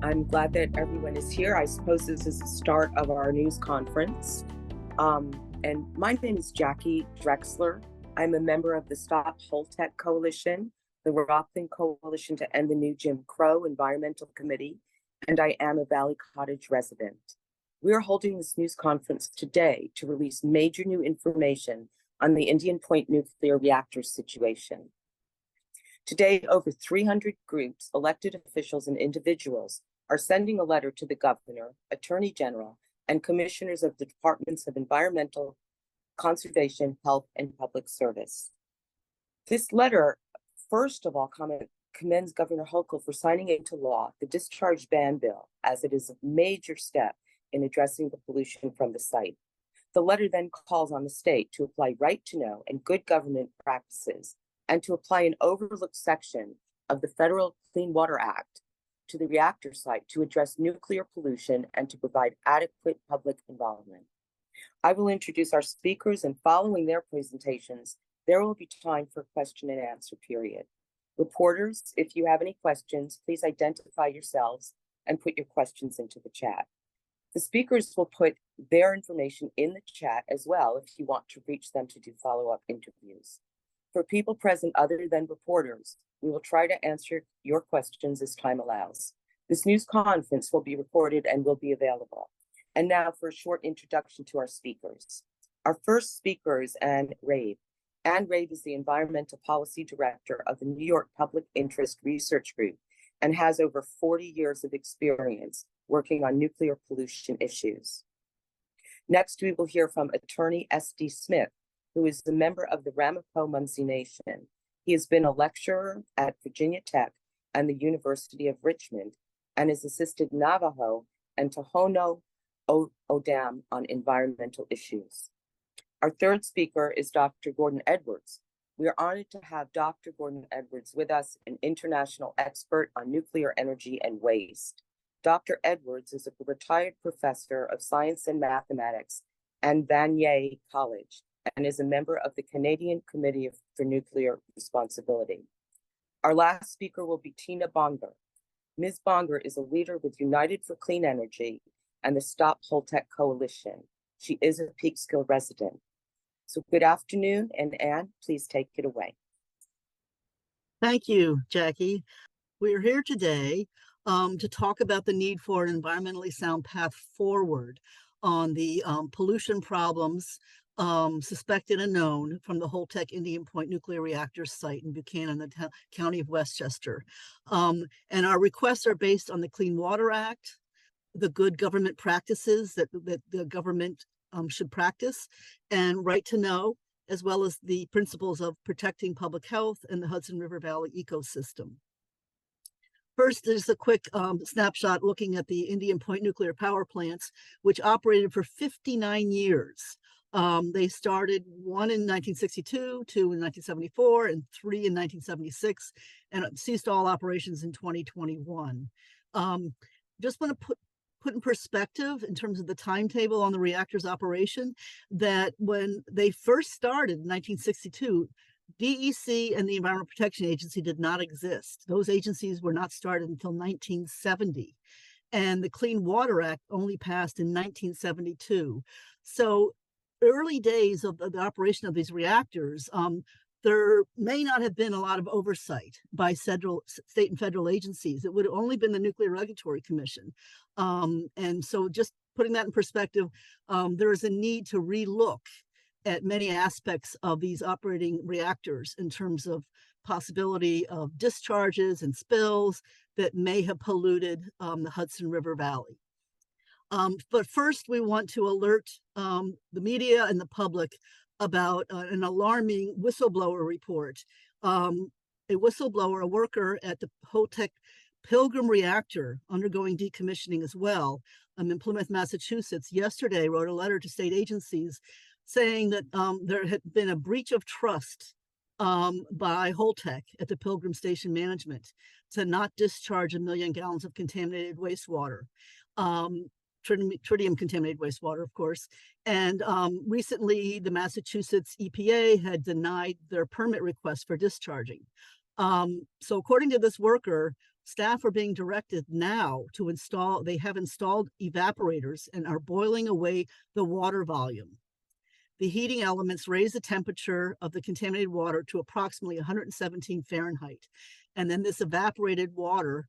I'm glad that everyone is here. I suppose this is the start of our news conference. And my name is Jackie Drexler. I'm a member of the Stop Holte Coalition, the Radioactive Coalition to End the New Jim Crow Environmental Committee, and I am a Valley Cottage resident. We are holding this news conference today to release major new information on the Indian Point nuclear reactor situation. Today, over 300 groups, elected officials, and individuals are sending a letter to the governor, attorney general, and commissioners of the departments of environmental, conservation, health, and public service. This letter, first of all, commends Governor Hochul for signing into law the discharge ban bill, as it is a major step in addressing the pollution from the site. The letter then calls on the state to apply right to know and good government practices, and to apply an overlooked section of the Federal Clean Water Act to the reactor site to address nuclear pollution and to provide adequate public involvement. I will introduce our speakers, and following their presentations, there will be time for a question and answer period. Reporters, if you have any questions, please identify yourselves and put your questions into the chat. The speakers will put their information in the chat as well if you want to reach them to do follow-up interviews. For people present other than reporters, we will try to answer your questions as time allows. This news conference will be recorded and will be available. And now for a short introduction to our speakers. Our first speaker is Ann Rabe. Ann Rabe is the Environmental Policy Director of the New York Public Interest Research Group and has over 40 years of experience working on nuclear pollution issues. Next, we will hear from attorney S.D. Smith, who is a member of the Ramapo-Munsee Nation. He has been a lecturer at Virginia Tech and the University of Richmond and has assisted Navajo and Tohono O'odham on environmental issues. Our third speaker is Dr. Gordon Edwards. We are honored to have Dr. Gordon Edwards with us, an international expert on nuclear energy and waste. Dr. Edwards is a retired professor of science and mathematics at Vanier College and is a member of the Canadian Committee for Nuclear Responsibility. Our last speaker will be Tina Bonger. Ms. Bonger is a leader with United for Clean Energy and the Stop Holte Coalition. She is a Peekskill resident. So good afternoon, and Ann, please take it away. Thank you, Jackie. We're here today to talk about the need for an environmentally sound path forward on the pollution problems suspected and known from the Holtec Indian Point nuclear reactor site in Buchanan, the county of Westchester. And our requests are based on the Clean Water Act, the good government practices that the government should practice, and right to know, as well as the principles of protecting public health and the Hudson River Valley ecosystem. First, there's a quick snapshot looking at the Indian Point nuclear power plants, which operated for 59 years. They started one in 1962, two in 1974, and three in 1976, and ceased all operations in 2021. Just want to put in perspective in terms of the timetable on the reactor's operation, that when they first started in 1962, DEC and the Environmental Protection Agency did not exist. Those agencies were not started until 1970. And the Clean Water Act only passed in 1972. So early days of the operation of these reactors, there may not have been a lot of oversight by state and federal agencies. It would have only been the Nuclear Regulatory Commission. And so just putting that in perspective, there is a need to relook at many aspects of these operating reactors in terms of possibility of discharges and spills that may have polluted the Hudson River Valley. But first, we want to alert the media and the public about an alarming whistleblower report. A whistleblower, a worker at the Holtec Pilgrim reactor undergoing decommissioning as well, in Plymouth, Massachusetts, yesterday wrote a letter to state agencies saying that there had been a breach of trust by Holtec at the Pilgrim Station Management to not discharge 1 million gallons of contaminated wastewater. Tritium contaminated wastewater, of course. And recently, the Massachusetts EPA had denied their permit request for discharging. So according to this worker, staff are being directed now to install, they have installed evaporators and are boiling away the water volume. The heating elements raise the temperature of the contaminated water to approximately 117 Fahrenheit. And then this evaporated water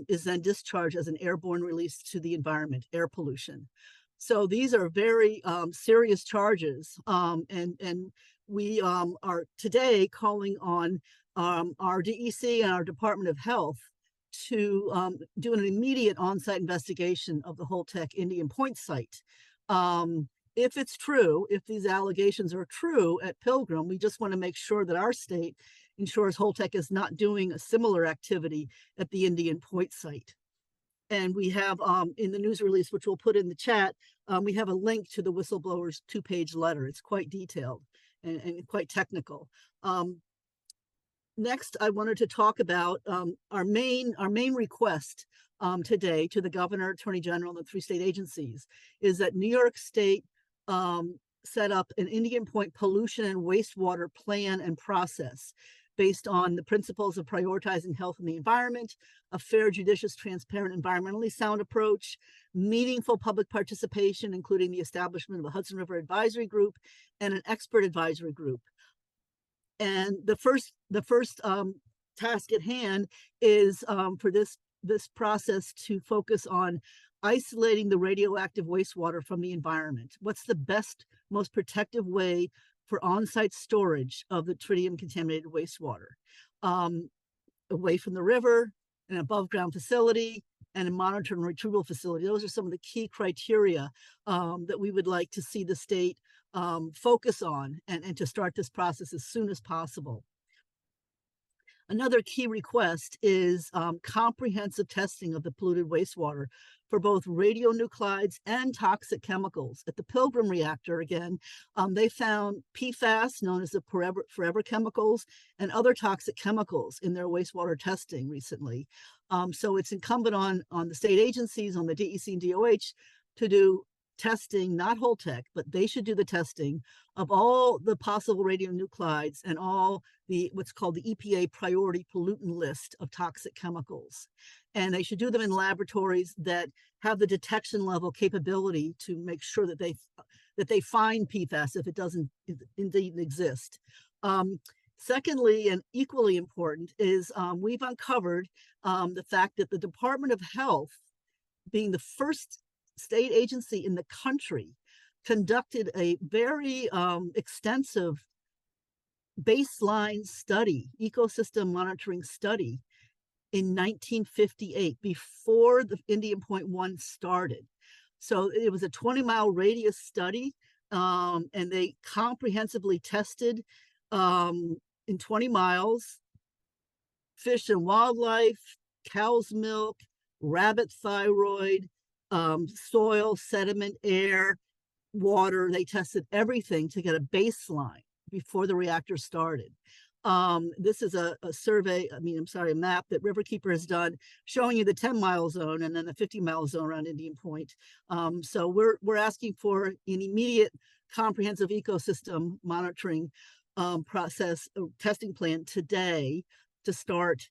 is then discharged as an airborne release to the environment, air pollution. So these are very serious charges. And we are today calling on our DEC and our Department of Health to do an immediate on-site investigation of the Holtec Indian Point site. If it's true, if these allegations are true at Pilgrim, we just want to make sure that our state ensures Holtec is not doing a similar activity at the Indian Point site. And we have in the news release, which we'll put in the chat, we have a link to the whistleblower's 2-page letter. It's quite detailed and quite technical. Next, I wanted to talk about our main request today to the governor, attorney general, and the 3 state agencies is that New York State set up an Indian Point pollution and wastewater plan and process based on the principles of prioritizing health and the environment, a fair, judicious, transparent, environmentally sound approach, meaningful public participation, including the establishment of a Hudson River advisory group and an expert advisory group. And the first task at hand is for this process to focus on isolating the radioactive wastewater from the environment. What's the best, most protective way for on-site storage of the tritium contaminated wastewater? Away from the river, an above ground facility, and a monitored and retrieval facility. Those are some of the key criteria that we would like to see the state focus on and to start this process as soon as possible. Another key request is comprehensive testing of the polluted wastewater for both radionuclides and toxic chemicals. At the Pilgrim reactor, again, they found PFAS, known as the forever chemicals, and other toxic chemicals in their wastewater testing recently. So it's incumbent on the state agencies, on the DEC and DOH, to do testing, not Holtec, but they should do the testing of all the possible radionuclides and all the what's called the EPA priority pollutant list of toxic chemicals. And they should do them in laboratories that have the detection level capability to make sure that they find PFAS if it doesn't indeed exist. Secondly, and equally important, is we've uncovered the fact that the Department of Health, being the first state agency in the country, conducted a very extensive baseline study, ecosystem monitoring study in 1958, before the Indian Point 1 started. So it was a 20-mile radius study, and they comprehensively tested in 20 miles, fish and wildlife, cow's milk, rabbit thyroid, soil, sediment, air, water. They tested everything to get a baseline before the reactor started. This is a map that Riverkeeper has done showing you the 10-mile zone and then the 50-mile zone around Indian Point. So we're asking for an immediate comprehensive ecosystem monitoring process testing plan today to start,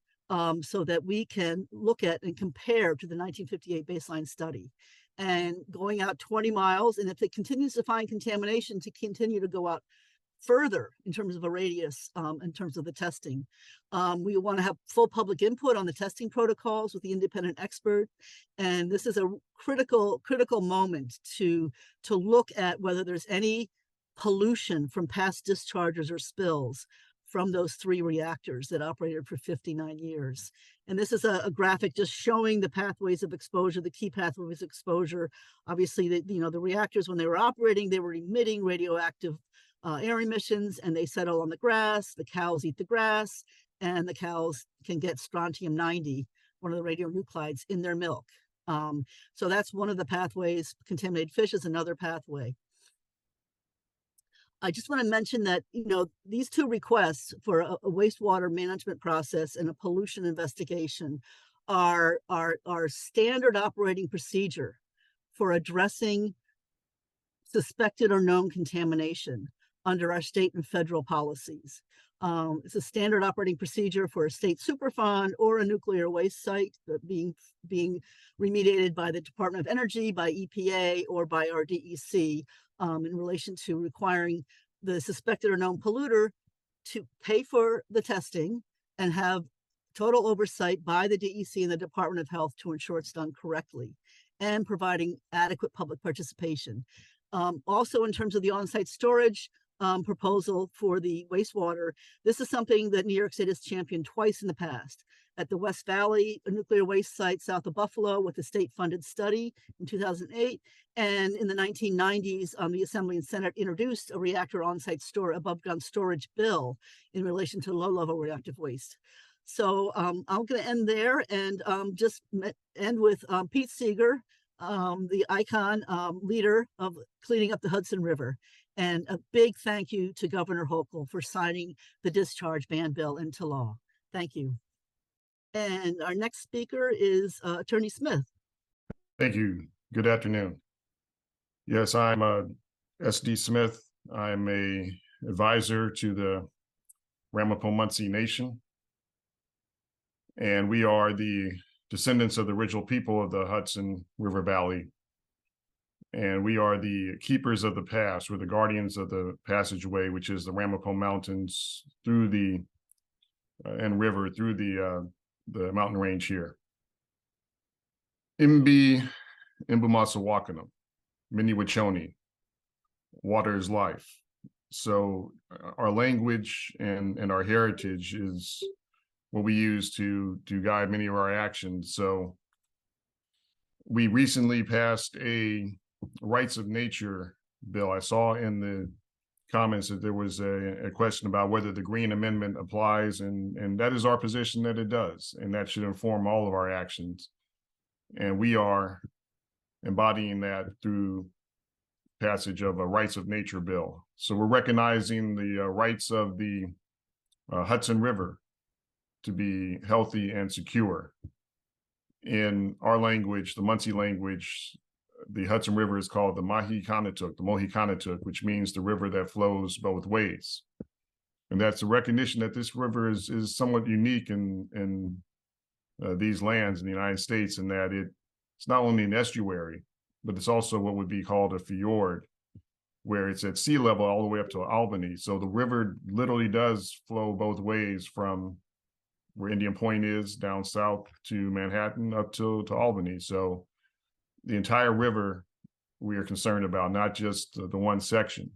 so that we can look at and compare to the 1958 baseline study, and going out 20 miles. And if it continues to find contamination, to continue to go out further in terms of a radius, in terms of the testing. We want to have full public input on the testing protocols with the independent expert. And this is a critical moment to look at whether there's any pollution from past discharges or spills from those 3 reactors that operated for 59 years. And this is a graphic just showing the pathways of exposure, the key pathways of exposure. Obviously, the reactors, when they were operating, they were emitting radioactive air emissions, and they settle on the grass. The cows eat the grass, and the cows can get strontium-90, one of the radionuclides, in their milk. So that's one of the pathways. Contaminated fish is another pathway. I just want to mention that, these 2 requests for a wastewater management process and a pollution investigation are standard operating procedure for addressing suspected or known contamination. under our state and federal policies. It's a standard operating procedure for a state superfund or a nuclear waste site being remediated by the Department of Energy, by EPA, or by our DEC in relation to requiring the suspected or known polluter to pay for the testing and have total oversight by the DEC and the Department of Health to ensure it's done correctly, and providing adequate public participation. Also, in terms of the on-site storage proposal for the wastewater, this is something that New York State has championed twice in the past. At the West Valley, a nuclear waste site south of Buffalo, with a state-funded study in 2008, and in the 1990s, the Assembly and Senate introduced a reactor on-site above-ground storage bill in relation to low-level radioactive waste. So I'm going to end there and just end with Pete Seeger, the icon leader of cleaning up the Hudson River. And a big thank you to Governor Hochul for signing the discharge ban bill into law. Thank you. And our next speaker is Attorney Smith. Thank you. Good afternoon. Yes, I'm SD Smith. I'm a advisor to the Ramapo-Muncie Nation. And we are the descendants of the original people of the Hudson River Valley. And we are the keepers of the past. We're the guardians of the passageway, which is the Ramapo Mountains through the and river through the mountain range here. Imbi Imbumasa Wakanam, Miniwachoni, water is life. So our language and our heritage is what we use to guide many of our actions. So we recently passed a rights of nature bill. I saw in the comments that there was a question about whether the Green Amendment applies, and that is our position that it does, and that should inform all of our actions. And we are embodying that through passage of a rights of nature bill. So we're recognizing the rights of the Hudson River to be healthy and secure. In our language, the Muncie language, the Hudson River is called the Mahi-Kanatuk, the Mohi-Kanatuk, which means the river that flows both ways. And that's a recognition that this river is somewhat unique in these lands in the United States, in that it's not only an estuary, but it's also what would be called a fjord, where it's at sea level all the way up to Albany. So the river literally does flow both ways from where Indian Point is down south to Manhattan up to Albany. So the entire river we are concerned about, not just the one section,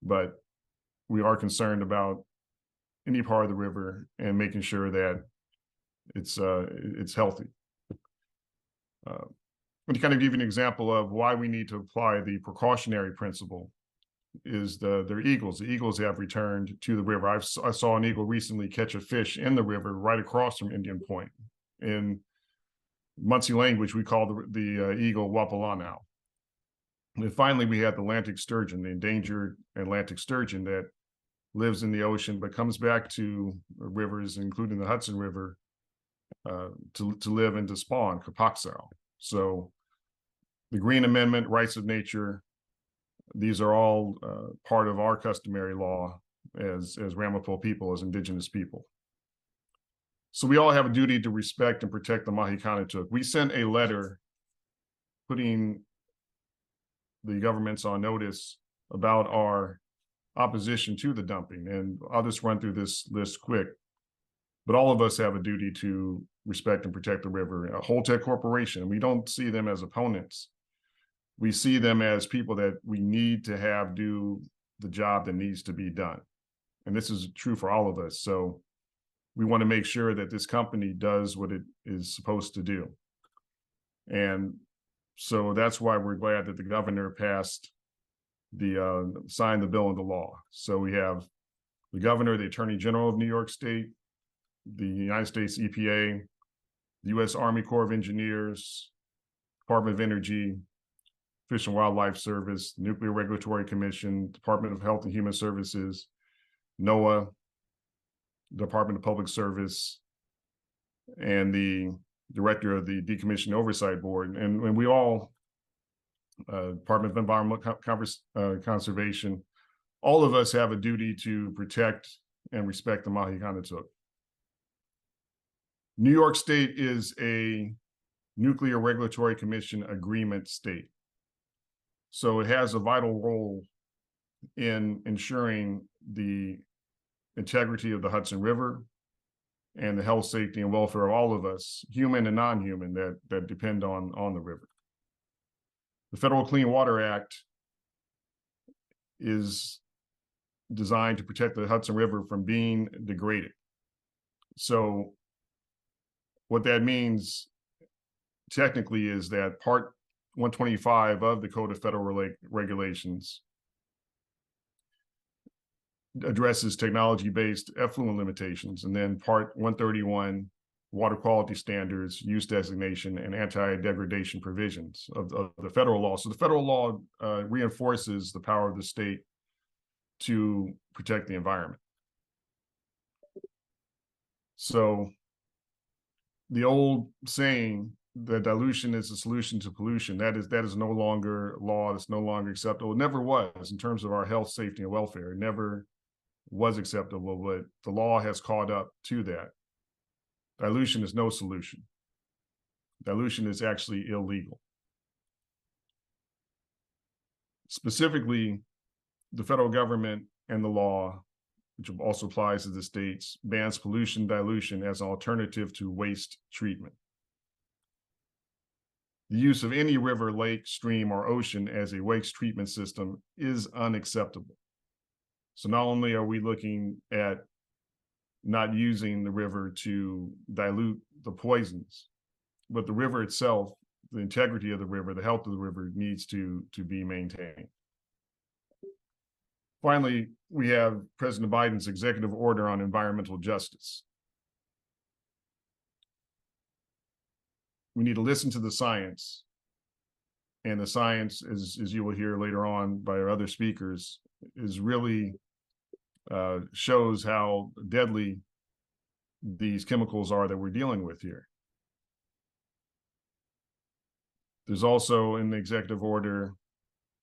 but we are concerned about any part of the river and making sure that it's healthy. To kind of give you an example of why we need to apply the precautionary principle is their eagles. The eagles have returned to the river. I saw an eagle recently catch a fish in the river right across from Indian Point. In Muncie language, we call the eagle Wapalanau. And finally, we have the Atlantic sturgeon, the endangered Atlantic sturgeon that lives in the ocean but comes back to rivers, including the Hudson River, to live and to spawn, Kapaksau. So the Green Amendment, rights of nature, these are all part of our customary law as Ramapo people, as indigenous people. So we all have a duty to respect and protect the Mahi-Kanatuk. We sent a letter putting the governments on notice about our opposition to the dumping. And I'll just run through this list quick. But all of us have a duty to respect and protect the river. Holtec Corporation, we don't see them as opponents. We see them as people that we need to have do the job that needs to be done. And this is true for all of us. So we want to make sure that this company does what it is supposed to do. And so that's why we're glad that the governor signed the bill into law. So we have the governor, the Attorney General of New York State, the United States EPA, the U.S. Army Corps of Engineers, Department of Energy, Fish and Wildlife Service, Nuclear Regulatory Commission, Department of Health and Human Services, NOAA, Department of Public Service, and the director of the Decommissioning Oversight Board. And we all, Department of Environmental Conservation, all of us have a duty to protect and respect the Mahikanatuq. New York State is a Nuclear Regulatory Commission agreement state. So it has a vital role in ensuring the integrity of the Hudson River and the health, safety, and welfare of all of us, human and non-human, that depend on the river. The Federal Clean Water Act is designed to protect the Hudson River from being degraded. So what that means technically is that Part 125 of the Code of Federal Regulations addresses technology-based effluent limitations, and then Part 131, water quality standards, use designation, and anti-degradation provisions of the federal law. So the federal law reinforces the power of the state to protect the environment. So the old saying that dilution is the solution to pollution, that is no longer law, it's no longer acceptable. It never was in terms of our health, safety, and welfare. It never was acceptable, but the law has caught up to that. Dilution is no solution. Dilution is actually illegal. Specifically, the federal government and the law, which also applies to the states, bans pollution dilution as an alternative to waste treatment. The use of any river, lake, stream, or ocean as a waste treatment system is unacceptable. So not only are we looking at not using the river to dilute the poisons, but the river itself, the integrity of the river, the health of the river needs to be maintained. Finally, we have President Biden's executive order on environmental justice. We need to listen to the science, and the science, as you will hear later on by our other speakers, is really shows how deadly these chemicals are that we're dealing with here. There's also in the executive order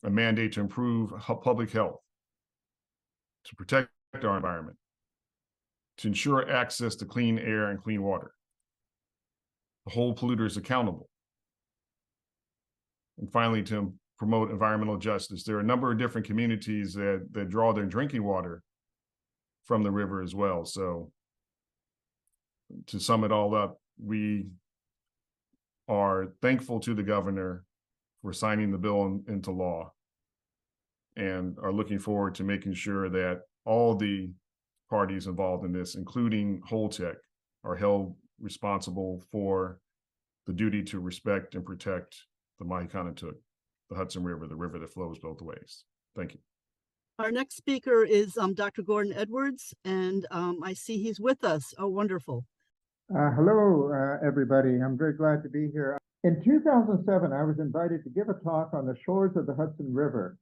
a mandate to improve public health, to protect our environment, to ensure access to clean air and clean water, to hold polluters accountable, and finally to promote environmental justice. There are a number of different communities that draw their drinking water from the river as well. So to sum it all up, we are thankful to the governor for signing the bill into law, and are looking forward to making sure that all the parties involved in this, including Holtec, are held responsible for the duty to respect and protect the Mahikanatuq, the Hudson River, the river that flows both ways. Thank you. Our next speaker is Dr. Gordon Edwards, and I see he's with us. Oh, wonderful. Hello, everybody. I'm very glad to be here. In 2007, I was invited to give a talk on the shores of the Hudson River.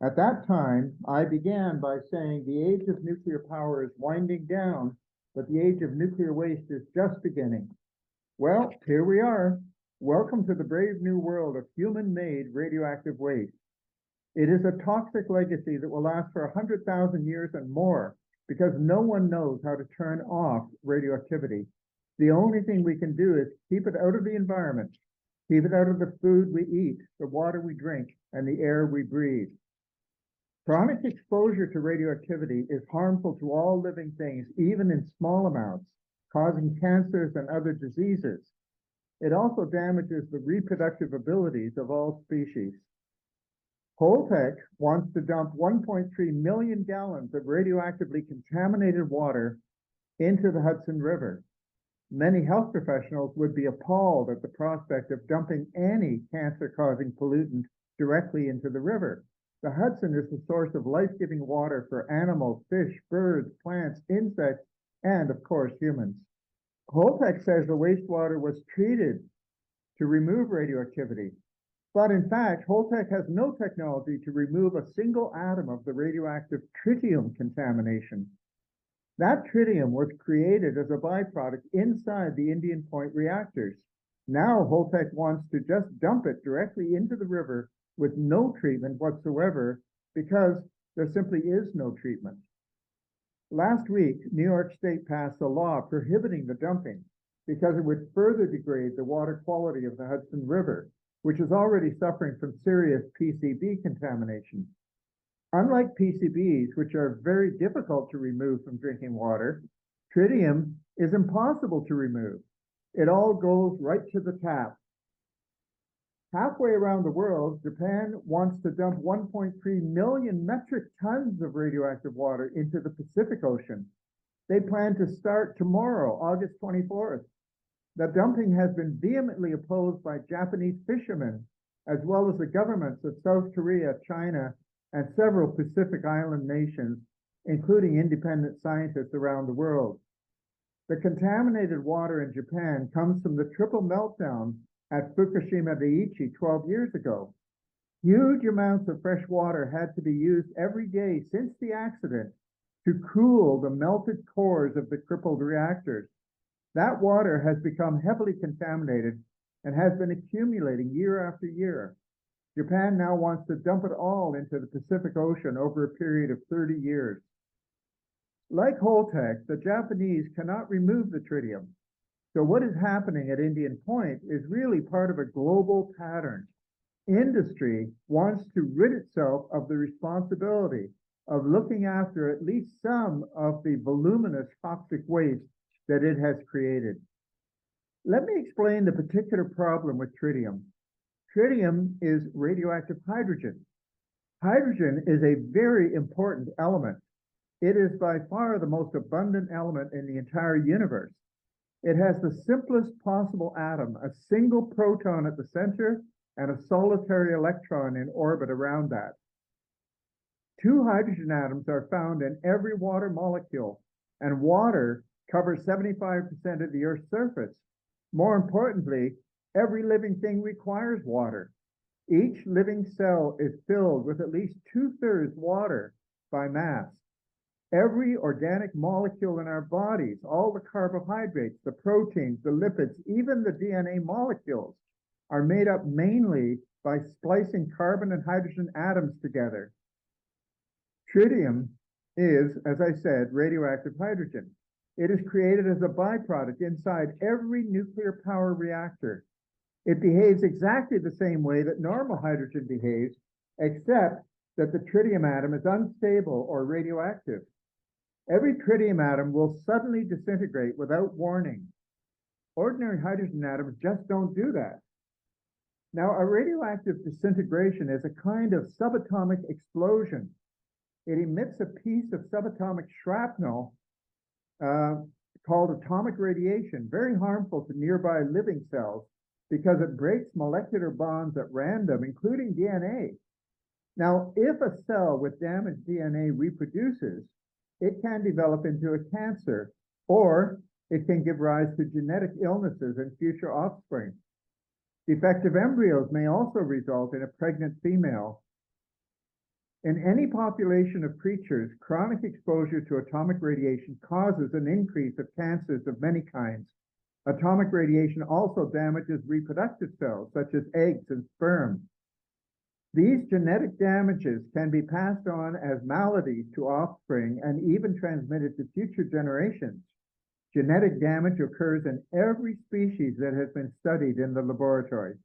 At that time, I began by saying the age of nuclear power is winding down, but the age of nuclear waste is just beginning. Well, here we are. Welcome to the brave new world of human-made radioactive waste. It is a toxic legacy that will last for 100,000 years and more, because no one knows how to turn off radioactivity. The only thing we can do is keep it out of the environment, keep it out of the food we eat, the water we drink, and the air we breathe. Chronic exposure to radioactivity is harmful to all living things, even in small amounts, causing cancers and other diseases. It also damages the reproductive abilities of all species. Holtec wants to dump 1.3 million gallons of radioactively contaminated water into the Hudson River. Many health professionals would be appalled at the prospect of dumping any cancer-causing pollutant directly into the river. The Hudson is the source of life-giving water for animals, fish, birds, plants, insects, and of course, humans. Holtec says the wastewater was treated to remove radioactivity, but in fact, Holtec has no technology to remove a single atom of the radioactive tritium contamination. That tritium was created as a byproduct inside the Indian Point reactors. Now Holtec wants to just dump it directly into the river with no treatment whatsoever, because There simply is no treatment. Last week, New York State passed a law prohibiting the dumping because it would further degrade the water quality of the Hudson River, which is already suffering from serious PCB contamination. Unlike PCBs, which are very difficult to remove from drinking water, tritium is impossible to remove. It all goes right to the tap. Halfway around the world, Japan wants to dump 1.3 million metric tons of radioactive water into the Pacific Ocean. They plan to start tomorrow, August 24th. The dumping has been vehemently opposed by Japanese fishermen, as well as the governments of South Korea, China, and several Pacific Island nations, including independent scientists around the world. The contaminated water in Japan comes from the triple meltdown at Fukushima Daiichi 12 years ago. Huge amounts of fresh water had to be used every day since the accident to cool the melted cores of the crippled reactors. That water has become heavily contaminated and has been accumulating year after year. Japan now wants to dump it all into the Pacific Ocean over a period of 30 years. Like Holtec, the Japanese cannot remove the tritium. So what is happening at Indian Point is really part of a global pattern. Industry wants to rid itself of the responsibility of looking after at least some of the voluminous toxic waste that it has created. Let me explain the particular problem with tritium. Tritium is radioactive hydrogen. Hydrogen is a very important element. It is by far the most abundant element in the entire universe. It has the simplest possible atom, a single proton at the center and a solitary electron in orbit around that. Two hydrogen atoms are found in every water molecule, and water covers 75% of the Earth's surface. More importantly, every living thing requires water. Each living cell is filled with at least 2/3 water by mass. Every organic molecule in our bodies, all the carbohydrates, the proteins, the lipids, even the DNA molecules, are made up mainly by splicing carbon and hydrogen atoms together. Tritium is, as I said, radioactive hydrogen. It is created as a byproduct inside every nuclear power reactor. It behaves exactly the same way that normal hydrogen behaves, except that the tritium atom is unstable or radioactive. Every tritium atom will suddenly disintegrate without warning. Ordinary hydrogen atoms just don't do that. Now, a radioactive disintegration is a kind of subatomic explosion. It emits a piece of subatomic shrapnel called atomic radiation, very harmful to nearby living cells because it breaks molecular bonds at random, including DNA. Now, if a cell with damaged DNA reproduces, it can develop into a cancer, or it can give rise to genetic illnesses in future offspring. Defective embryos may also result in a pregnant female. In any population of creatures, chronic exposure to atomic radiation causes an increase of cancers of many kinds. Atomic radiation also damages reproductive cells, such as eggs and sperm. These genetic damages can be passed on as maladies to offspring and even transmitted to future generations. Genetic damage occurs in every species that has been studied in the laboratory.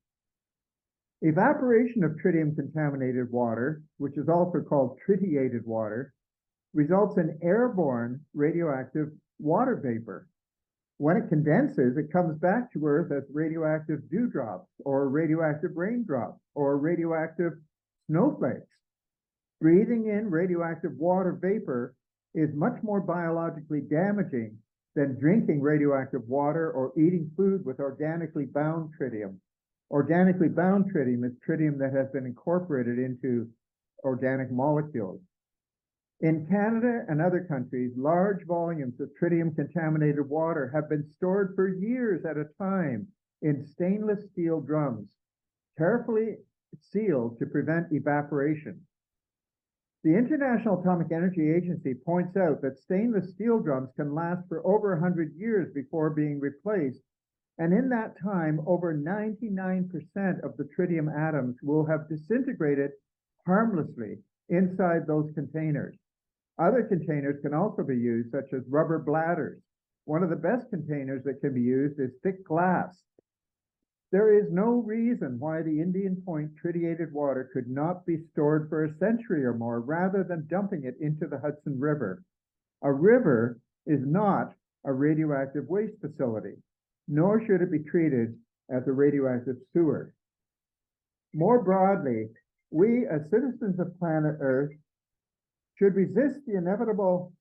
Evaporation of tritium-contaminated water, which is also called tritiated water, results in airborne radioactive water vapor. When it condenses, it comes back to Earth as radioactive dewdrops, or radioactive raindrops, or radioactive snowflakes. Breathing in radioactive water vapor is much more biologically damaging than drinking radioactive water or eating food with organically bound tritium. Organically bound tritium is tritium that has been incorporated into organic molecules. In Canada and other countries, large volumes of tritium-contaminated water have been stored for years at a time in stainless steel drums, carefully sealed to prevent evaporation. The International Atomic Energy Agency points out that stainless steel drums can last for over 100 years before being replaced, and in that time, over 99% of the tritium atoms will have disintegrated harmlessly inside those containers. Other containers can also be used, such as rubber bladders. One of the best containers that can be used is thick glass. There is no reason why the Indian Point tritiated water could not be stored for a century or more rather than dumping it into the Hudson River. A river is not a radioactive waste facility, nor should it be treated as a radioactive sewer. More broadly, we as citizens of planet Earth should resist the inevitable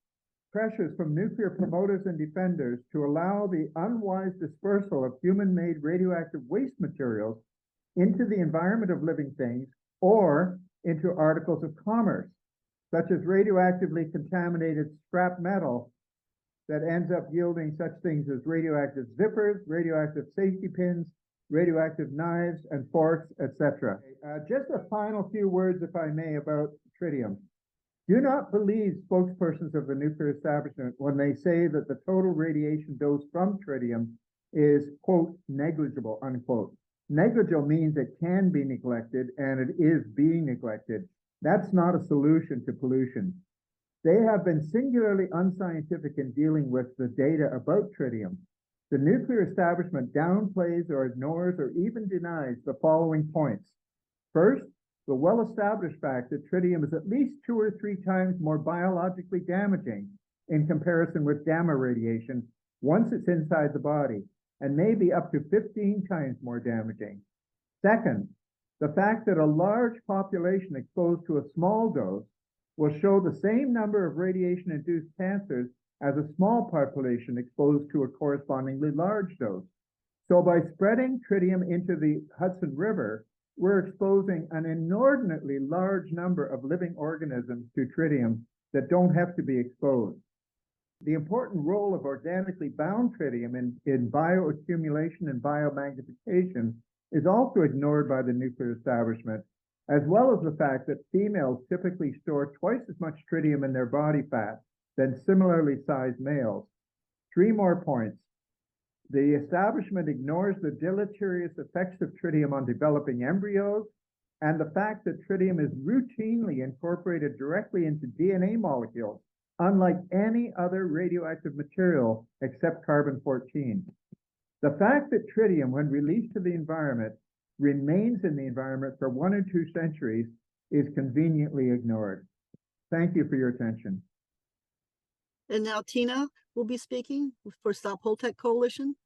pressures from nuclear promoters and defenders to allow the unwise dispersal of human-made radioactive waste materials into the environment of living things or into articles of commerce, such as radioactively contaminated scrap metal that ends up yielding such things as radioactive zippers, radioactive safety pins, radioactive knives and forks, etc. Just a final few words, if I may, about tritium. Do not believe spokespersons of the nuclear establishment when they say that the total radiation dose from tritium is, quote, negligible, unquote. Negligible means it can be neglected, and it is being neglected. That's not a solution to pollution. They have been singularly unscientific in dealing with the data about tritium. The nuclear establishment downplays or ignores or even denies the following points. First, the well-established fact that tritium is at least 2 or 3 times more biologically damaging in comparison with gamma radiation once it's inside the body, and maybe up to 15 times more damaging. Second, the fact that a large population exposed to a small dose will show the same number of radiation-induced cancers as a small population exposed to a correspondingly large dose. So by spreading tritium into the Hudson River, we're exposing an inordinately large number of living organisms to tritium that don't have to be exposed. The important role of organically bound tritium in bioaccumulation and biomagnification is also ignored by the nuclear establishment, as well as the fact that females typically store twice as much tritium in their body fat than similarly sized males. 3 more points. The establishment ignores the deleterious effects of tritium on developing embryos and the fact that tritium is routinely incorporated directly into DNA molecules, unlike any other radioactive material except carbon-14. The fact that tritium, when released to the environment, remains in the environment for 1 or 2 centuries is conveniently ignored. Thank you for your attention. And now Tina will be speaking for Stop Holte Coalition.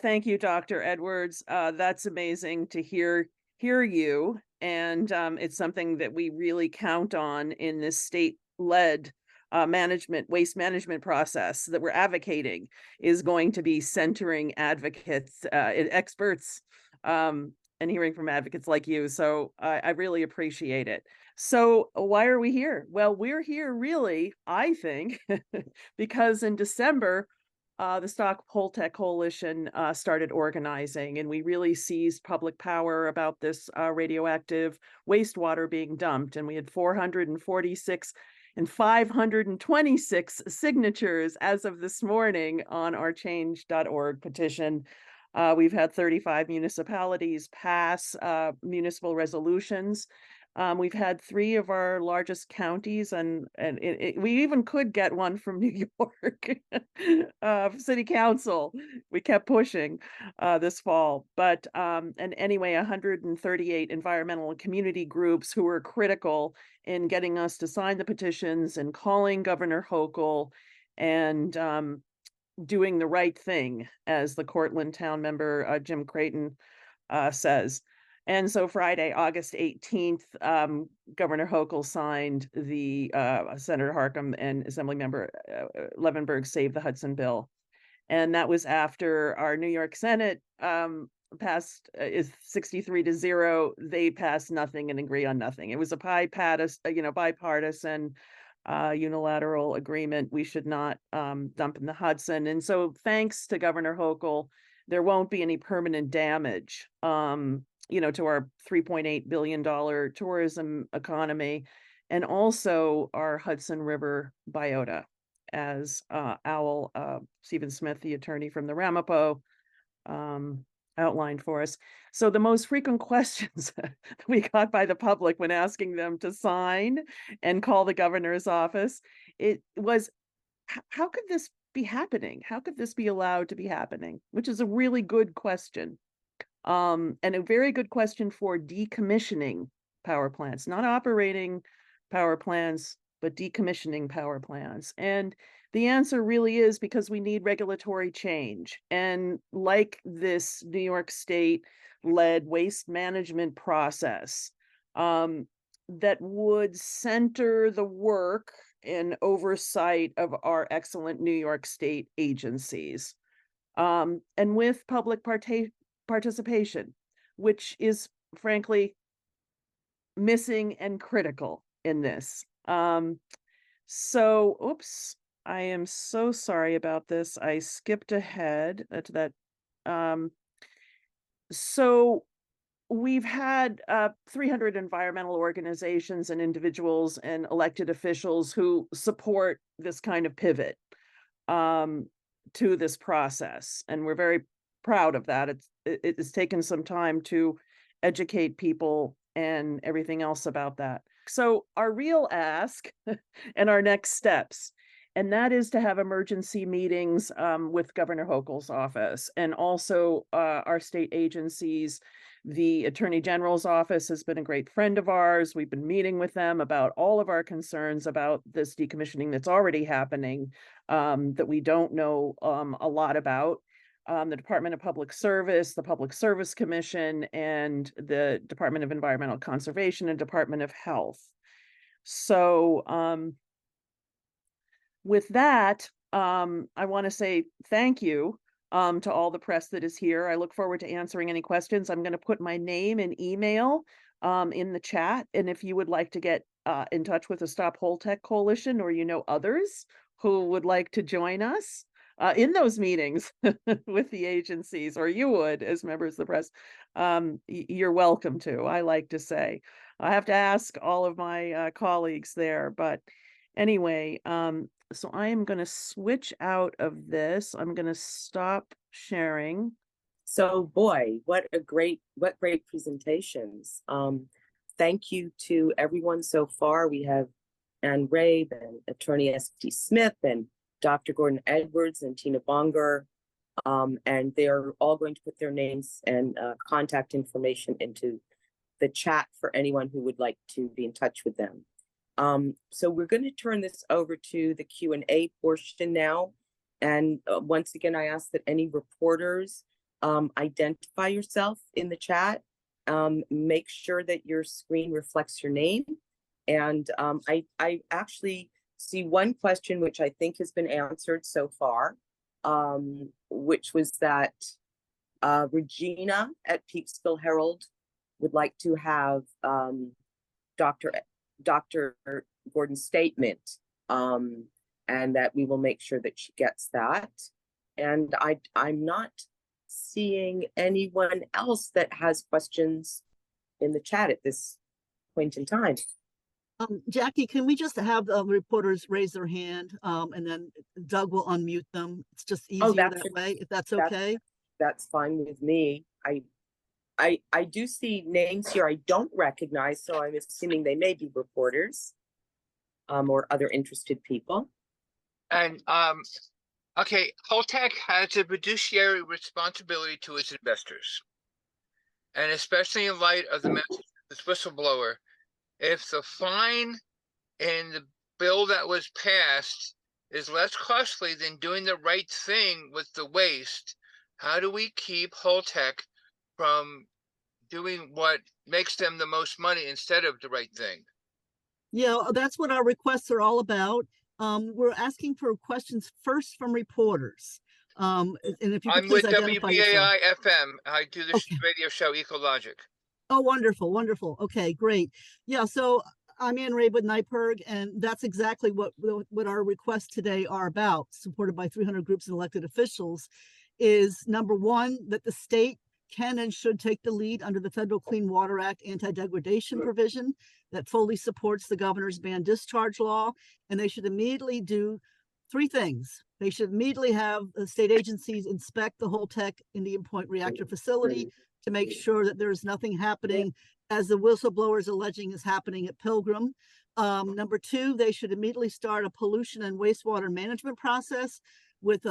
Thank you, Dr. Edwards. That's amazing to hear you. And it's something that we really count on in this state-led waste management process that we're advocating is going to be centering advocates, experts, and hearing from advocates like you. So I really appreciate it. So why are we here? Well, we're here really, I think, because in December, the Stop Holte Coalition started organizing, and we really seized public power about this radioactive wastewater being dumped. And we had 446 and 526 signatures as of this morning on our change.org petition. We've had 35 municipalities pass municipal resolutions. We've had 3 of our largest counties, and we even could get one from New York City Council. We kept pushing this fall, but and anyway, 138 environmental and community groups who were critical in getting us to sign the petitions and calling Governor Hochul and doing the right thing, as the Cortland town member Jim Creighton says. And so Friday, August 18th, Governor Hochul signed the Senator Harcum and Assemblymember Levenberg Save the Hudson bill. And that was after our New York Senate passed is 63-0. They passed nothing and agree on nothing. It was a bipartisan unilateral agreement. We should not dump in the Hudson. And so thanks to Governor Hochul, there won't be any permanent damage to our $3.8 billion tourism economy, and also our Hudson River biota, as Stephen Smith, the attorney from the Ramapo, outlined for us. So the most frequent questions we got by the public when asking them to sign and call the governor's office, it was, how could this be happening? How could this be allowed to be happening? Which is a really good question. And a very good question for decommissioning power plants, not operating power plants, but decommissioning power plants. And the answer really is because we need regulatory change. And like this New York State led waste management process, that would center the work and oversight of our excellent New York State agencies, and with public participation, which is frankly missing and critical in this. So, oops, I am so sorry about this. I skipped ahead to that. So we've had 300 environmental organizations and individuals and elected officials who support this kind of pivot to this process. And we're very proud of that. It's taken some time to educate people and everything else about that. So our real ask and our next steps, and that is to have emergency meetings with Governor Hochul's office and also our state agencies. The Attorney General's office has been a great friend of ours. We've been meeting with them about all of our concerns about this decommissioning that's already happening, that we don't know a lot about. The Department of Public Service, the Public Service Commission, and the Department of Environmental Conservation and Department of Health. So with that, I want to say thank you to all the press that is here. I look forward to answering any questions. I'm going to put my name and email in the chat. And if you would like to get in touch with the Stop Holte Coalition, or others who would like to join us in those meetings with the agencies, or you would as members of the press, you're welcome to, I like to say. I have to ask all of my colleagues there, but anyway, so I am going to switch out of this. I'm going to stop sharing. So boy, what great presentations. Thank you to everyone so far. We have Ann Rabe and Attorney S.T. Smith and Dr. Gordon Edwards and Tina Bonger, and they're all going to put their names and contact information into the chat for anyone who would like to be in touch with them. So we're going to turn this over to the Q&A portion now. And once again, I ask that any reporters identify yourself in the chat. Make sure that your screen reflects your name. And I actually see one question which I think has been answered so far, which was that Regina at Peekskill Herald would like to have Dr. Gordon's statement, and that we will make sure that she gets that. And I'm not seeing anyone else that has questions in the chat at this point in time. Jackie, can we just have the reporters raise their hand, and then Doug will unmute them? It's just easier that way, if that's okay. That's fine with me. I do see names here I don't recognize, so I'm assuming they may be reporters or other interested people. And okay, Holtec has a fiduciary responsibility to its investors, and especially in light of the message of this whistleblower. If the fine in the bill that was passed is less costly than doing the right thing with the waste, how do we keep Holtec from doing what makes them the most money instead of the right thing? Yeah, that's what our requests are all about. We're asking for questions first from reporters. And if you could I'm please with identify yourself. WBAI FM. I do the radio show Ecologic. Oh, wonderful, wonderful. Okay, great. Yeah, so I'm Ann Rabe with NYPIRG, and that's exactly what our requests today are about, supported by 300 groups and elected officials, is number one, that the state can and should take the lead under the Federal Clean Water Act anti-degradation provision that fully supports the governor's ban discharge law, and they should immediately do three things. They should immediately have the state agencies inspect the Holtec Indian Point reactor facility to make sure that there's nothing happening as the whistleblowers alleging is happening at Pilgrim. Number two, they should immediately start a pollution and wastewater management process with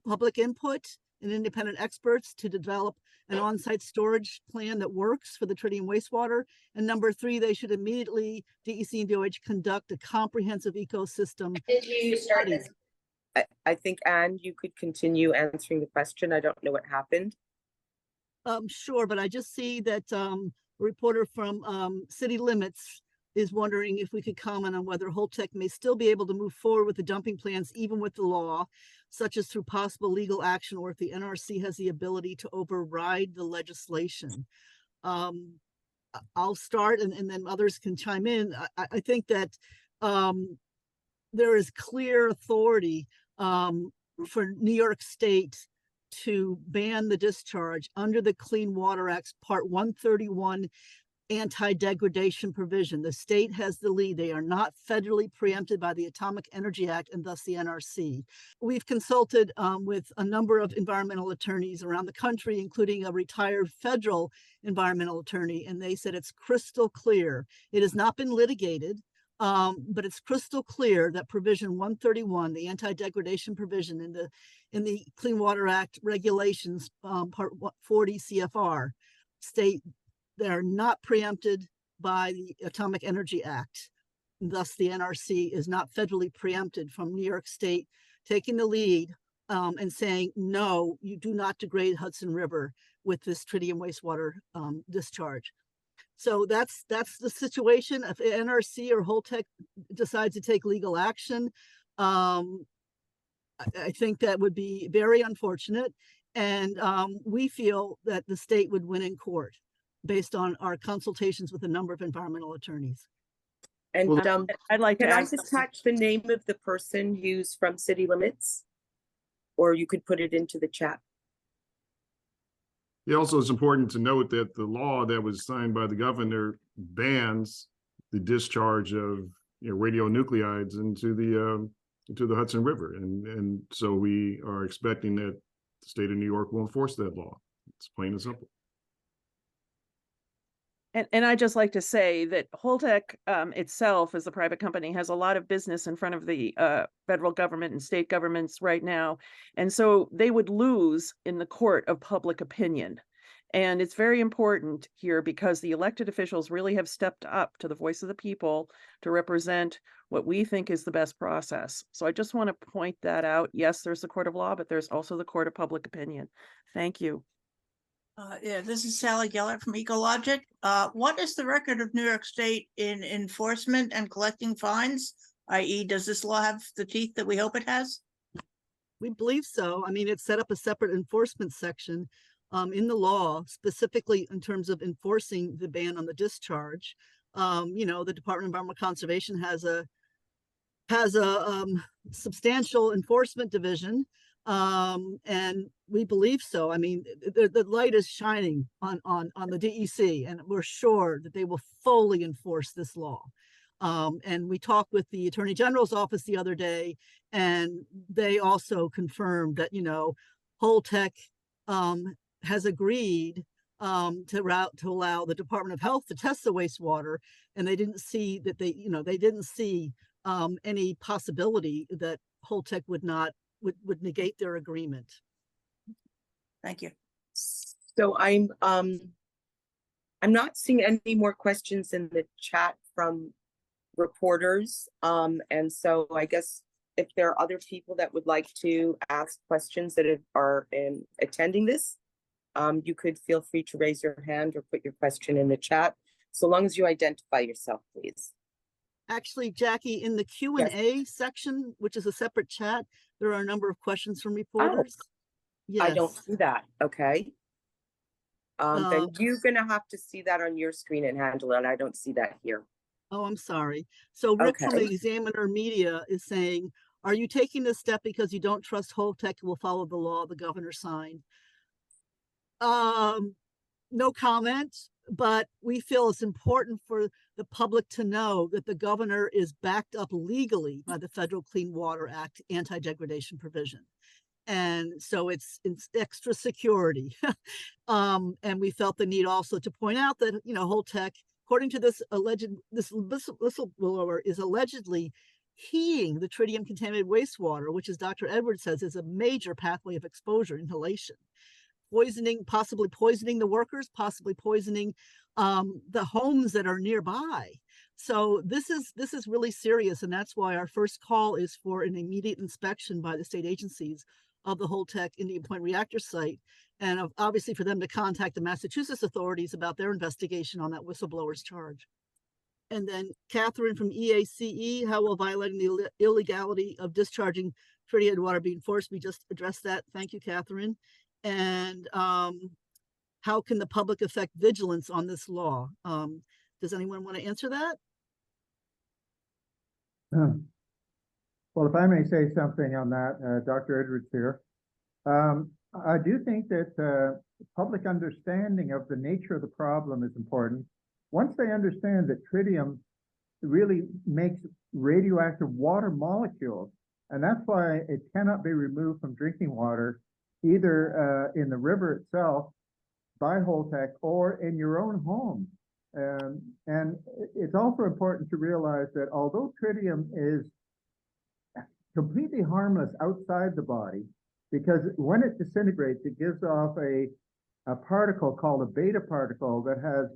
public input and independent experts to develop an on-site storage plan that works for the tritium wastewater. And number three, they should immediately, DEC and DOH, conduct a comprehensive ecosystem. Did you start this? I think, Anne, you could continue answering the question. I don't know what happened. Sure, but I just see that a reporter from City Limits is wondering if we could comment on whether Holtec may still be able to move forward with the dumping plans, even with the law, such as through possible legal action, or if the NRC has the ability to override the legislation. I'll start and then others can chime in. I think that there is clear authority for New York State to ban the discharge under the Clean Water Act's Part 131 anti-degradation provision. The state has the lead. They are not federally preempted by the Atomic Energy Act and thus the NRC. We've consulted with a number of environmental attorneys around the country, including a retired federal environmental attorney, and they said it's crystal clear. It has not been litigated, but it's crystal clear that provision 131, the anti-degradation provision in the Clean Water Act regulations, part 40 CFR, state they're not preempted by the Atomic Energy Act. And thus, the NRC is not federally preempted from New York State taking the lead and saying, no, you do not degrade Hudson River with this tritium wastewater discharge. So that's the situation. If NRC or Holtec decides to take legal action, I think that would be very unfortunate. And we feel that the state would win in court based on our consultations with a number of environmental attorneys. And I'd like to can I ask, just catch the name of the person who's from City Limits? Or you could put it into the chat. Yeah, also it's important to note that the law that was signed by the governor bans the discharge of radionuclides into the Hudson River. And so we are expecting that the state of New York will enforce that law. It's plain and simple. And I'd just like to say that Holtec itself, as a private company, has a lot of business in front of the federal government and state governments right now. And so they would lose in the court of public opinion. And it's very important here because the elected officials really have stepped up to the voice of the people to represent what we think is the best process. So I just want to point that out. Yes, there's the court of law, but there's also the court of public opinion. Thank you. Yeah, this is Sally Geller from Ecologic. What is the record of New York State in enforcement and collecting fines? I.e., does this law have the teeth that we hope it has? We believe so. I mean, it set up a separate enforcement section in the law, specifically in terms of enforcing the ban on the discharge. The Department of Environmental Conservation has a substantial enforcement division. And we believe so. I mean, the light is shining on the DEC, and we're sure that they will fully enforce this law. And we talked with the Attorney General's office the other day, and they also confirmed that, Holtec has agreed to allow the Department of Health to test the wastewater, and they didn't see that they didn't see any possibility that Holtec would negate their agreement. Thank you. So I'm not seeing any more questions in the chat from reporters. And so I guess if there are other people that would like to ask questions that are attending this, you could feel free to raise your hand or put your question in the chat, so long as you identify yourself, please. Actually, Jackie, in the Q&A section, which is a separate chat, there are a number of questions from reporters. Yes. I don't see that. Okay. Then you're going to have to see that on your screen and handle it. I don't see that here. Oh, I'm sorry. So Rick from Okay. Examiner Media is saying, are you taking this step because you don't trust Holtec will follow the law the governor signed? No comment, but we feel it's important for the public to know that the governor is backed up legally by the Federal Clean Water Act anti-degradation provision. And so it's extra security. And we felt the need also to point out that, Holtec, according to this whistleblower, is allegedly heating the tritium contaminated wastewater, which, as Dr. Edwards says, is a major pathway of exposure, inhalation, possibly poisoning the workers, possibly poisoning the homes that are nearby. So this is really serious, and that's why our first call is for an immediate inspection by the state agencies of the Holtec Indian Point reactor site, and obviously for them to contact the Massachusetts authorities about their investigation on that whistleblower's charge. And then Catherine from EACE, how will violating the illegality of discharging treated water be enforced? We just addressed that. Thank you, Catherine. And how can the public affect vigilance on this law? Does anyone want to answer that? Well, if I may say something on that, Dr. Edwards here. I do think that public understanding of the nature of the problem is important. Once they understand that tritium really makes radioactive water molecules, and that's why it cannot be removed from drinking water, either in the river itself by Holtec or in your own home. And it's also important to realize that although tritium is completely harmless outside the body, because when it disintegrates, it gives off a particle called a beta particle that has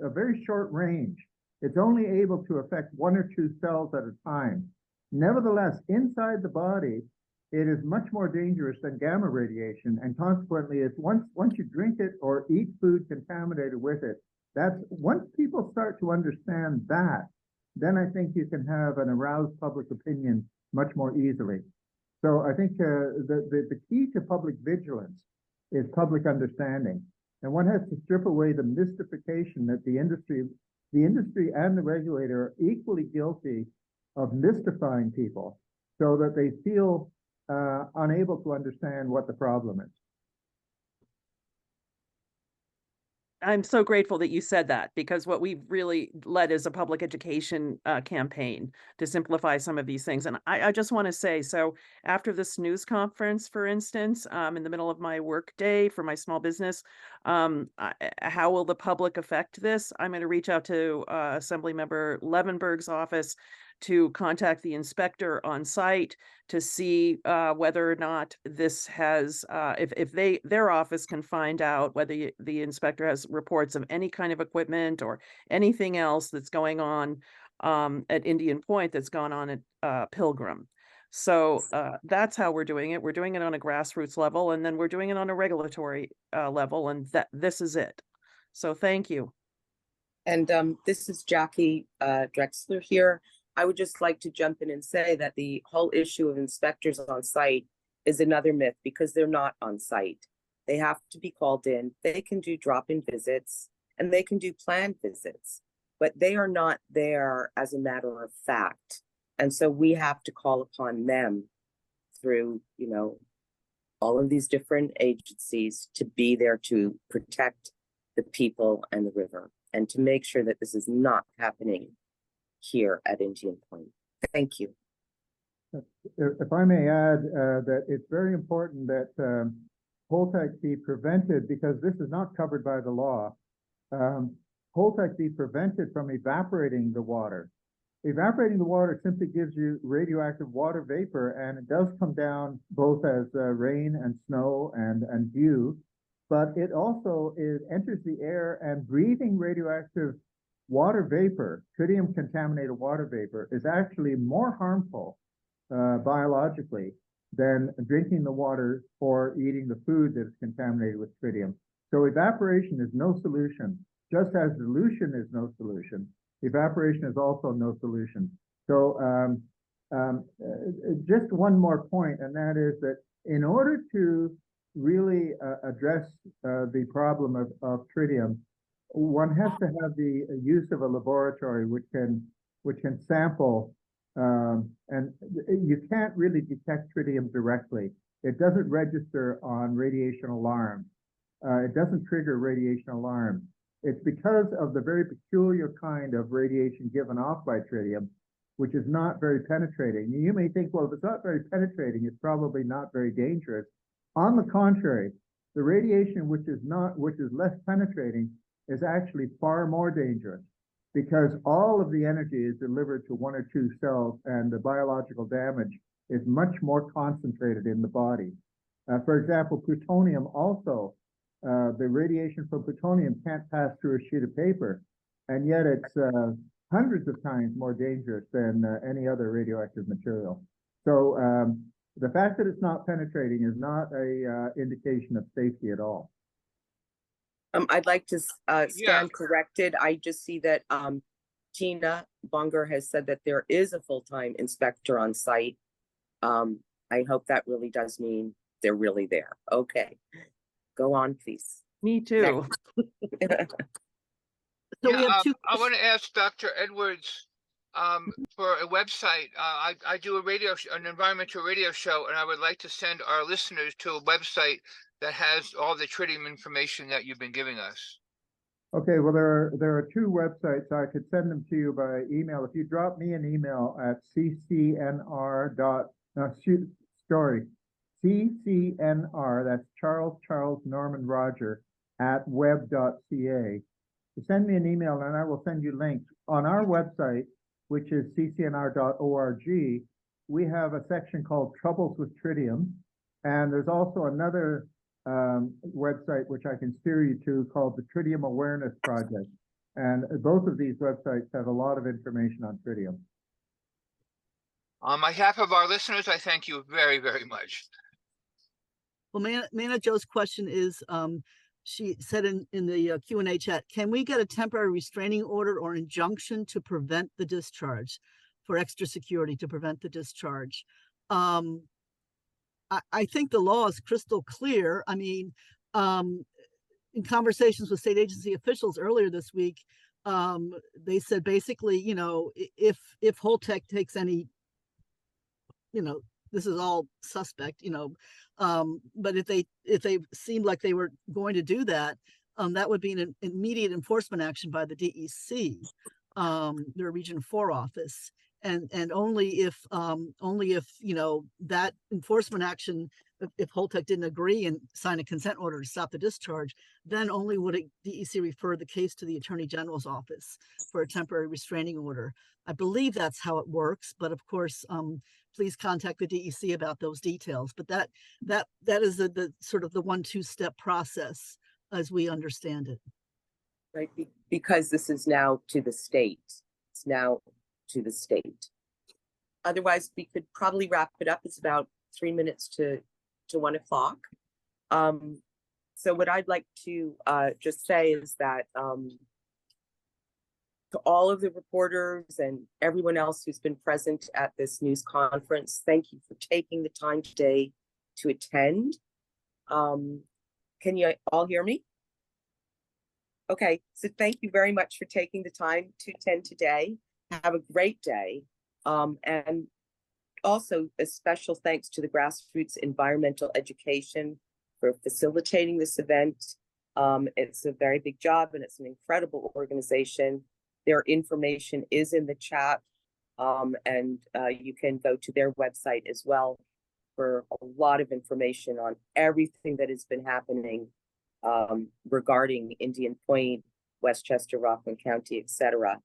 a very short range. It's only able to affect 1 or 2 cells at a time. Nevertheless, inside the body, it is much more dangerous than gamma radiation, and consequently, once you drink it or eat food contaminated with it, once people start to understand that, then I think you can have an aroused public opinion much more easily. So I think the key to public vigilance is public understanding, and one has to strip away the mystification that the industry and the regulator are equally guilty of mystifying people, so that they feel unable to understand what the problem is. I'm so grateful that you said that, because what we've really led is a public education campaign to simplify some of these things. And I just want to say, so after this news conference, for instance, in the middle of my work day for my small business, how will the public affect this? I'm going to reach out to Assemblymember Levenberg's office to contact the inspector on site to see whether or not this has, if their office can find out whether the inspector has reports of any kind of equipment or anything else that's going on at Indian Point that's gone on at Pilgrim. So that's how we're doing it. We're doing it on a grassroots level, and then we're doing it on a regulatory level, and this is it. So thank you. And this is Jackie Drexler here. I would just like to jump in and say that the whole issue of inspectors on site is another myth, because they're not on site. They have to be called in. They can do drop-in visits and they can do planned visits, but they are not there as a matter of fact. And so we have to call upon them through, all of these different agencies to be there to protect the people and the river, and to make sure that this is not happening here at Indian Point. Thank you. If I may add that it's very important that Holtec be prevented, because this is not covered by the law. Holtec be prevented from evaporating the water. Evaporating the water simply gives you radioactive water vapor, and it does come down both as rain and snow and dew, but it also enters the air, and breathing radioactive water vapor, tritium contaminated water vapor, is actually more harmful biologically than drinking the water or eating the food that is contaminated with tritium. So evaporation is no solution, just as dilution is no solution. Evaporation is also no solution. So just one more point, and that is that in order to really address the problem of tritium, one has to have the use of a laboratory which can sample, and you can't really detect tritium directly. It doesn't register on radiation alarm. It doesn't trigger radiation alarm. It's because of the very peculiar kind of radiation given off by tritium, which is not very penetrating. You may think, well, if it's not very penetrating, it's probably not very dangerous. On the contrary, the radiation which is less penetrating is actually far more dangerous, because all of the energy is delivered to one or two cells, and the biological damage is much more concentrated in the body. For example, plutonium also, the radiation from plutonium can't pass through a sheet of paper, and yet it's hundreds of times more dangerous than any other radioactive material. So the fact that it's not penetrating is not a indication of safety at all. I'd like to stand corrected. I just see that Tina Bunger has said that there is a full-time inspector on site. I hope that really does mean they're really there. Okay, go on, please. Me too. So we have two. I want to ask Dr. Edwards for a website. I do an environmental radio show, and I would like to send our listeners to a website that has all the tritium information that you've been giving us. Okay, well, there are two websites. I could send them to you by email. If you drop me an email at ccnr. CCNR, that's Charles Norman Roger @web.ca. You send me an email and I will send you links. On our website, which is ccnr.org, we have a section called Troubles with Tritium. And there's also another website which I can steer you to called the Tritium Awareness Project. And both of these websites have a lot of information on tritium. On behalf of our listeners, I thank you very, very much. Well, Mana Joe's question is, she said in the Q&A chat, can we get a temporary restraining order or injunction to prevent the discharge, for extra security to prevent the discharge? I think the law is crystal clear. I mean, in conversations with state agency officials earlier this week, they said basically, you know, if Holtec takes any, you know, this is all suspect, you know, but if they seemed like they were going to do that, that would be an immediate enforcement action by the DEC, their Region 4 office. And only if you know, that enforcement action, if Holtec didn't agree and sign a consent order to stop the discharge, then only would DEC refer the case to the Attorney General's office for a temporary restraining order. I believe that's how it works, but of course, please contact the DEC about those details. But that is the sort of the 1-2 step process as we understand it. Right, because this is now to the state. It's now to the state. Otherwise, we could probably wrap it up. It's about 3 minutes to 1 o'clock. So what I'd like to just say is that to all of the reporters and everyone else who's been present at this news conference, thank you for taking the time today to attend. Can you all hear me? Okay, so thank you very much for taking the time to attend today. Have a great day. And also a special thanks to the Grassroots Environmental Education for facilitating this event. It's a very big job and it's an incredible organization. Their information is in the chat, and you can go to their website as well for a lot of information on everything that has been happening regarding Indian Point, Westchester, Rockland County, etc.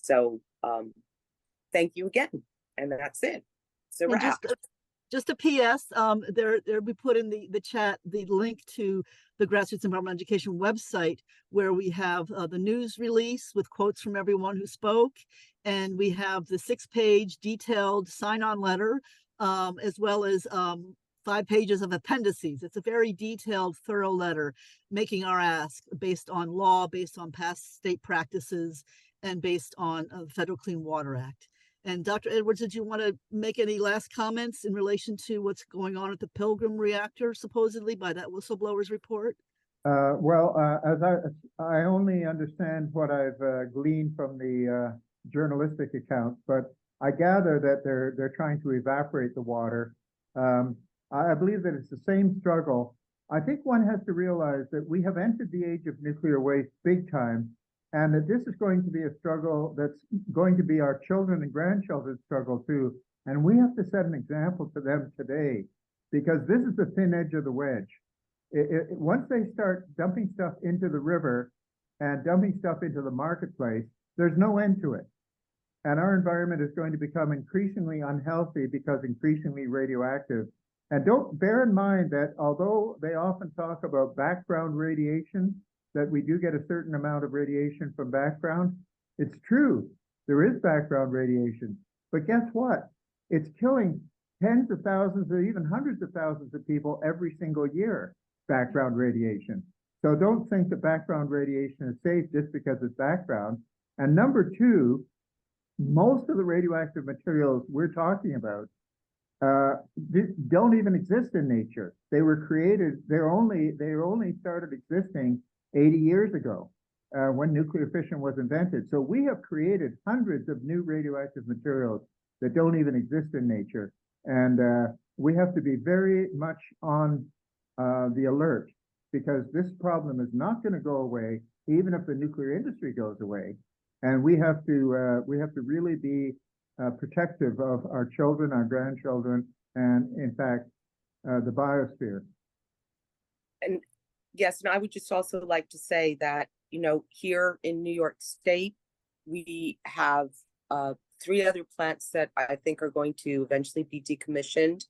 So thank you again, and that's it. So just a PS, there we put in the chat the link to the Grassroots Environmental Education website, where we have the news release with quotes from everyone who spoke, and we have the 6-page detailed sign-on letter, as well as 5 pages of appendices. It's a very detailed, thorough letter making our ask based on law, based on past state practices, and based on the Federal Clean Water Act. And Dr. Edwards, did you want to make any last comments in relation to what's going on at the Pilgrim reactor, supposedly by that whistleblower's report? As I only understand what I've gleaned from the journalistic accounts, but I gather that they're trying to evaporate the water. I believe that it's the same struggle I think one has to realize that we have entered the age of nuclear waste big time, and that this is going to be a struggle that's going to be our children and grandchildren's struggle too. And we have to set an example to them today, because this is the thin edge of the wedge. Once they start dumping stuff into the river and dumping stuff into the marketplace, there's no end to it. And our environment is going to become increasingly unhealthy because increasingly radioactive. And don't bear in mind that although they often talk about background radiation, that we do get a certain amount of radiation from background, it's true. There is background radiation. But guess what? It's killing tens of thousands or even hundreds of thousands of people every single year, background radiation. So don't think that background radiation is safe just because it's background. And number two, most of the radioactive materials we're talking about don't even exist in nature. They were created, they only started existing 80 years ago when nuclear fission was invented. So we have created hundreds of new radioactive materials that don't even exist in nature. And we have to be very much on the alert, because this problem is not going to go away, even if the nuclear industry goes away. And we have to really be protective of our children, our grandchildren, and in fact, the biosphere. And yes, and I would just also like to say that, you know, here in New York State, we have 3 other plants that I think are going to eventually be decommissioned.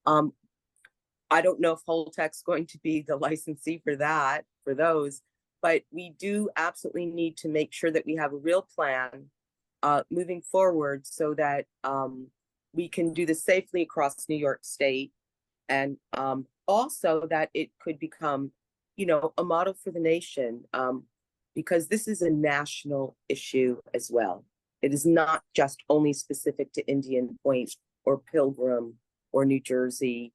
I don't know if Holtec's going to be the licensee for those, but we do absolutely need to make sure that we have a real plan moving forward, so that we can do this safely across New York State, and also that it could become, you know, a model for the nation, because this is a national issue as well. It is not just only specific to Indian Point or Pilgrim or New Jersey,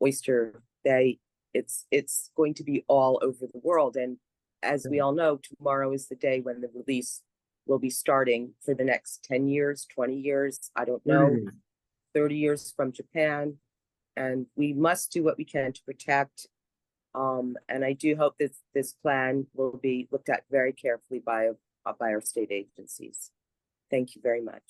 Oyster Bay. It's going to be all over the world. And as we all know, tomorrow is the day when the release will be starting for the next 10 years, 20 years, I don't know, 30 years from Japan. And we must do what we can to protect. And I do hope that this plan will be looked at very carefully by our state agencies. Thank you very much.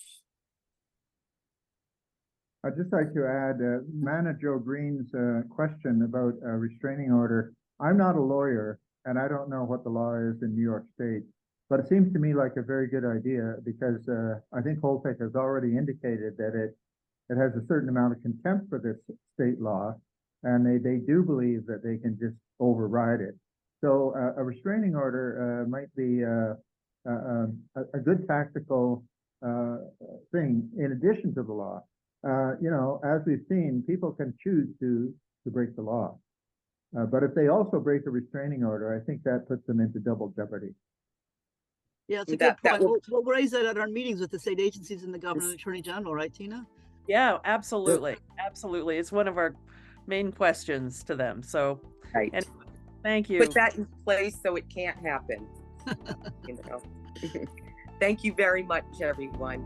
I'd just like to add, Manna Joe Green's question about a restraining order. I'm not a lawyer, and I don't know what the law is in New York State, but it seems to me like a very good idea, because I think Holtec has already indicated that it has a certain amount of contempt for this state law, and they do believe that they can just override it. So a restraining order might be a good tactical thing in addition to the law. You know, as we've seen, people can choose to break the law. But if they also break the restraining order, I think that puts them into double jeopardy. Yeah, it's a good point. We'll raise that at our meetings with the state agencies and the governor and attorney general, right, Tina? Yeah, absolutely. Absolutely. It's one of our main questions to them. So, right. And thank you. Put that in place so it can't happen. You know. Thank you very much, everyone.